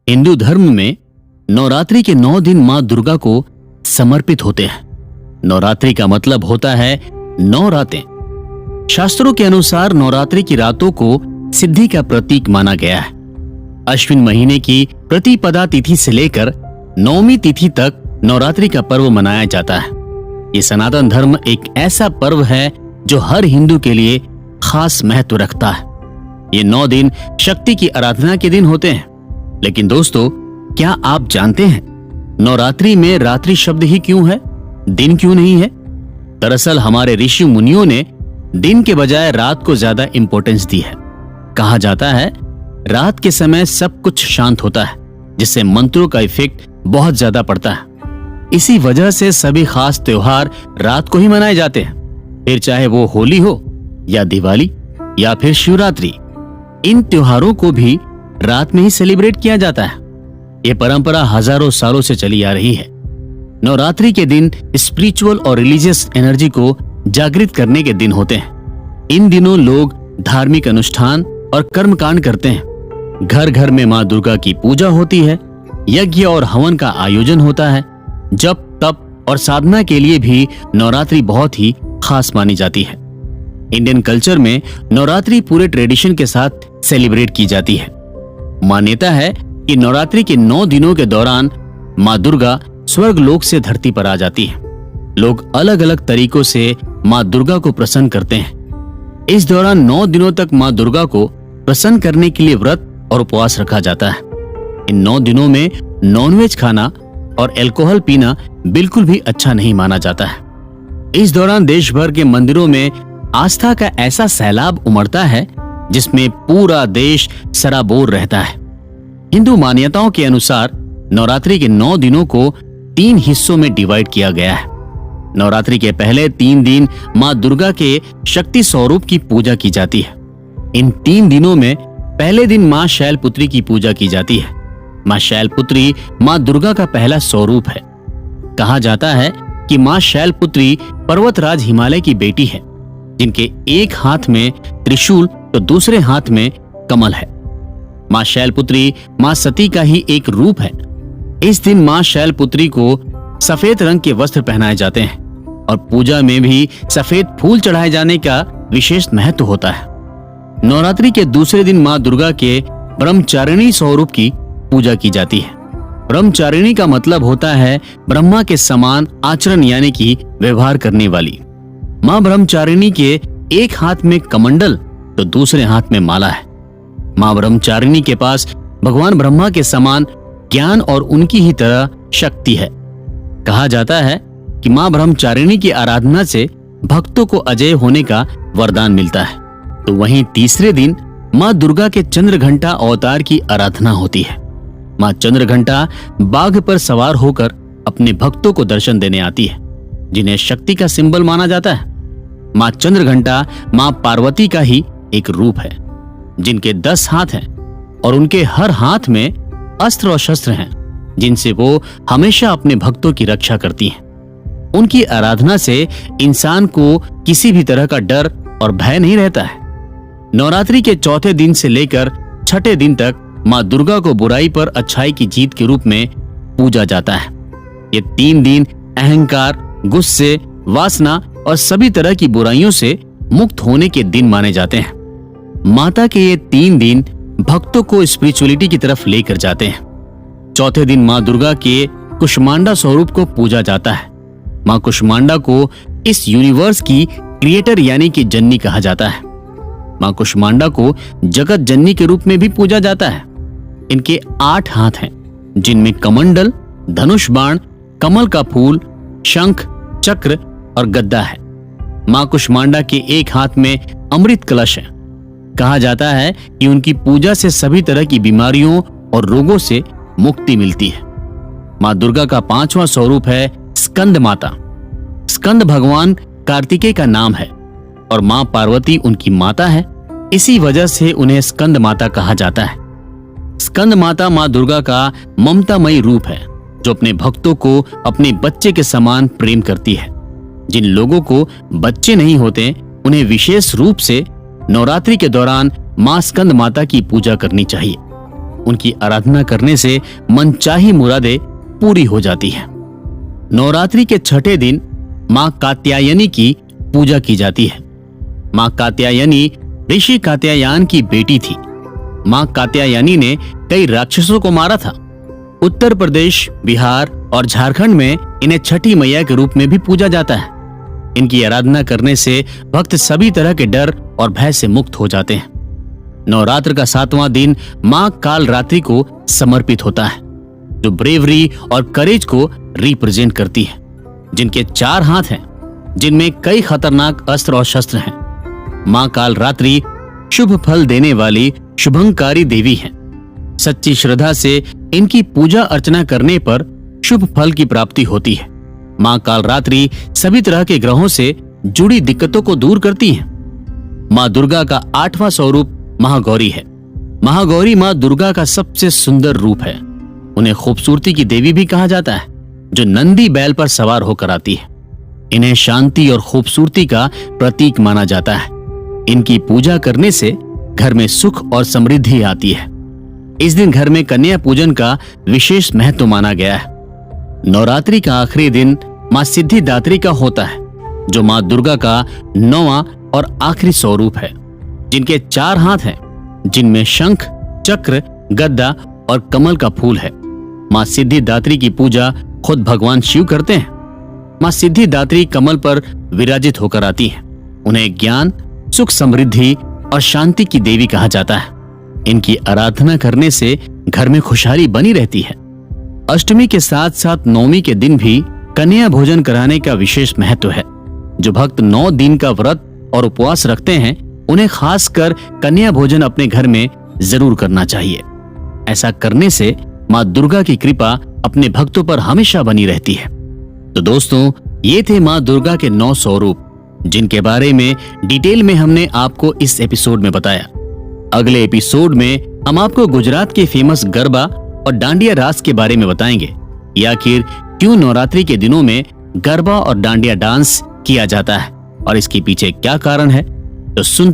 हिंदू धर्म में नवरात्रि के 9 दिन मां दुर्गा को समर्पित होते हैं। नवरात्रि का मतलब होता है 9 रातें। शास्त्रों के अनुसार नवरात्रि की रातों को सिद्धि का प्रतीक माना गया है। अश्विन महीने की प्रतिपदा तिथि से लेकर नौमी तिथि तक नवरात्रि का पर्व मनाया जाता है। ये सनातन धर्म एक ऐसा पर्व है जो हर हिंदू के लिए खास महत्व रखता है। ये 9 दिन शक्ति की आराधना के दिन होते हैं। लेकिन दोस्तों, क्या आप जानते हैं नवरात्रि में रात्रि शब्द ही क्यों है, दिन क्यों नहीं है? दरअसल हमारे ऋषि मुनियों ने दिन के बजाय रात को ज्यादा इंपॉर्टेंस दी है। कहा जाता है रात के समय सब कुछ शांत होता है, जिससे मंत्रों का इफेक्ट बहुत ज्यादा पड़ता है। इसी वजह से सभी खास त्योहार रात को ही मनाए जाते हैं, फिर चाहे वो होली हो या दिवाली या फिर शिवरात्रि। इन त्योहारों को भी रात में ही सेलिब्रेट किया जाता है। ये परंपरा हजारों सालों से चली आ रही है। नवरात्रि के दिन स्पिरिचुअल और रिलीजियस एनर्जी को जागृत करने के दिन होते हैं। इन दिनों लोग धार्मिक अनुष्ठान और कर्मकांड करते हैं। घर घर में मां दुर्गा की पूजा होती है, यज्ञ और हवन का आयोजन होता है। जप, तप और साधना के लिए भी नवरात्रि बहुत ही खास मानी जाती है। इंडियन कल्चर में नवरात्रि पूरे ट्रेडिशन के साथ सेलिब्रेट की जाती है। मान्यता है कि नवरात्रि के 9 दिनों के दौरान मां दुर्गा स्वर्ग लोक से धरती पर आ जाती है। लोग अलग अलग तरीकों से मां दुर्गा को प्रसन्न करते हैं। इस दौरान 9 दिनों तक मां दुर्गा को प्रसन्न करने के लिए व्रत और उपवास रखा जाता है। इन 9 दिनों में नॉनवेज खाना और अल्कोहल पीना बिल्कुल भी अच्छा नहीं माना जाता है। इस दौरान देश भर के मंदिरों में आस्था का ऐसा सैलाब उमड़ता है जिसमें पूरा देश सराबोर रहता है। हिंदू मान्यताओं के अनुसार नवरात्रि के 9 दिनों को 3 हिस्सों में डिवाइड किया गया है। नवरात्रि के पहले 3 दिन मां दुर्गा के शक्ति स्वरूप की पूजा की जाती है। इन 3 दिनों में पहले दिन मां शैलपुत्री की पूजा की जाती है। मां शैलपुत्री मां दुर्गा का पहला स्वरूप है। कहा जाता है कि मां शैलपुत्री पर्वतराज हिमालय की बेटी है, जिनके एक हाथ में त्रिशूल तो दूसरे हाथ में कमल है। मां शैलपुत्री मां सती का ही एक रूप है। इस दिन मां शैलपुत्री को सफेद रंग के वस्त्र पहनाए जाते हैं और पूजा में भी सफेद फूल चढ़ाए जाने का विशेष महत्व होता है। नवरात्रि के दूसरे दिन मां दुर्गा के ब्रह्मचारिणी स्वरूप की पूजा की जाती है। ब्रह्मचारिणी का मतलब होता है ब्रह्मा के समान आचरण यानी कि व्यवहार करने वाली। मां ब्रह्मचारिणी के एक हाथ में कमंडल तो दूसरे हाथ में माला है। मां ब्रह्मचारिणी के पास भगवान ब्रह्मा के समान ज्ञान और उनकी ही तरह शक्ति है। कहा जाता है कि मां ब्रह्मचारिणी की आराधना से भक्तों को अजय होने का वरदान मिलता है। तो वहीं तीसरे दिन मां दुर्गा के चंद्रघंटा अवतार की आराधना होती है। मां चंद्रघंटा बाघ पर सवार होकर अपने भक्तों को दर्शन देने आती है, जिन्हें शक्ति का सिंबल माना जाता है। मां चंद्रघंटा मां पार्वती का ही एक रूप है, जिनके 10 हाथ हैं और उनके हर हाथ में अस्त्र और शस्त्र हैं, जिनसे वो हमेशा अपने भक्तों की रक्षा करती हैं। उनकी आराधना से इंसान को किसी भी तरह का डर और भय नहीं रहता है। नवरात्रि के चौथे दिन से लेकर छठे दिन तक मां दुर्गा को बुराई पर अच्छाई की जीत के रूप में पूजा जाता है। ये 3 दिन अहंकार, गुस्से, वासना और सभी तरह की बुराइयों से मुक्त होने के दिन माने जाते हैं। माता के ये 3 दिन भक्तों को स्पिरिचुअलिटी की तरफ लेकर जाते हैं। चौथे दिन मां दुर्गा के कुष्मांडा स्वरूप को पूजा जाता है। मां कुष्मांडा को इस यूनिवर्स की क्रिएटर यानी कि जननी कहा जाता है। मां कुष्मांडा को जगत जननी के रूप में भी पूजा जाता है। इनके 8 हाथ हैं, जिनमें कमंडल, धनुष बाण, कमल का फूल, शंख, चक्र और गद्दा है। मां कुष्मांडा के एक हाथ में अमृत कलश है। कहा जाता है कि उनकी पूजा से सभी तरह की बीमारियों और रोगों से मुक्ति मिलती है। मां दुर्गा का 5वां स्वरूप है स्कंद माता। स्कंद भगवान कार्तिकेय का नाम है और मां पार्वती उनकी माता है। इसी वजह से उन्हें स्कंद माता कहा जाता है। स्कंद माता मां दुर्गा का ममतामयी रूप है, जो अपने भक्तों को अपने बच्चे के समान प्रेम करती है। जिन लोगों को बच्चे नहीं होते, उन्हें विशेष रूप से नवरात्रि के दौरान मां स्कंद माता की पूजा करनी चाहिए। उनकी आराधना करने से मनचाही मुरादें पूरी हो जाती हैं। नवरात्रि के छठे दिन मां कात्यायनी की पूजा की जाती है। मां कात्यायनी ऋषि कात्यायन की बेटी थी। मां कात्यायनी ने कई राक्षसों को मारा था। उत्तर प्रदेश, बिहार और झारखंड में इन्हें छठी मैया के रूप में भी पूजा जाता है। इनकी आराधना करने से भक्त सभी तरह के डर और भय से मुक्त हो जाते हैं। नवरात्र का 7वां दिन मां काल रात्रि को समर्पित होता है, जो ब्रेवरी और करेज को रिप्रेजेंट करती है, जिनके 4 हाथ हैं, जिनमें कई खतरनाक अस्त्र और शस्त्र हैं। मां काल रात्रि शुभ फल देने वाली शुभंकारी देवी हैं। सच्ची श्रद्धा से इनकी पूजा अर्चना करने पर शुभ फल की प्राप्ति होती है। मां काल रात्रि सभी तरह के ग्रहों से जुड़ी दिक्कतों को दूर करती हैं। मां दुर्गा का 8वां स्वरूप महागौरी है। महागौरी मां दुर्गा का सबसे सुंदर रूप है। उन्हें खूबसूरती की देवी भी कहा जाता है, जो नंदी बैल पर सवार होकर आती है। इन्हें शांति और खूबसूरती का प्रतीक माना जाता है। इनकी पूजा करने से घर में सुख और समृद्धि आती है। इस दिन घर में कन्या पूजन का विशेष महत्व माना गया है। नवरात्रि का आखिरी दिन मां सिद्धिदात्री का होता है, जो मां दुर्गा का 9वां और आखिरी स्वरूप है, जिनके 4 हाथ हैं, जिनमें शंख, चक्र, गदा और कमल का फूल है। मां सिद्धिदात्री की पूजा खुद भगवान शिव करते हैं। मां सिद्धिदात्री कमल पर विराजित होकर आती हैं। उन्हें ज्ञान, सुख, समृद्धि और शांति की देवी कहा जाता है। इनकी आराधना करने से घर में खुशहाली बनी रहती है। अष्टमी के साथ साथ नवमी के दिन भी कन्या भोजन कराने का विशेष महत्व है। जो भक्त 9 दिन का व्रत और उपवास रखते हैं, उन्हें खासकर कन्या भोजन अपने घर में जरूर करना चाहिए। ऐसा करने से मां दुर्गा की कृपा अपने भक्तों पर हमेशा बनी रहती है। तो दोस्तों, ये थे मां दुर्गा के 9 स्वरूप, जिनके बारे में डिटेल में हमने आपको इस एपिसोड में बताया। अगले एपिसोड में हम आपको गुजरात के फेमस गरबा और डांडिया रास के बारे में बताएंगे, या आखिर क्यों नवरात्रि के दिनों में गरबा और डांडिया डांस किया जाता है और इसके पीछे क्या कारण है। तो सुन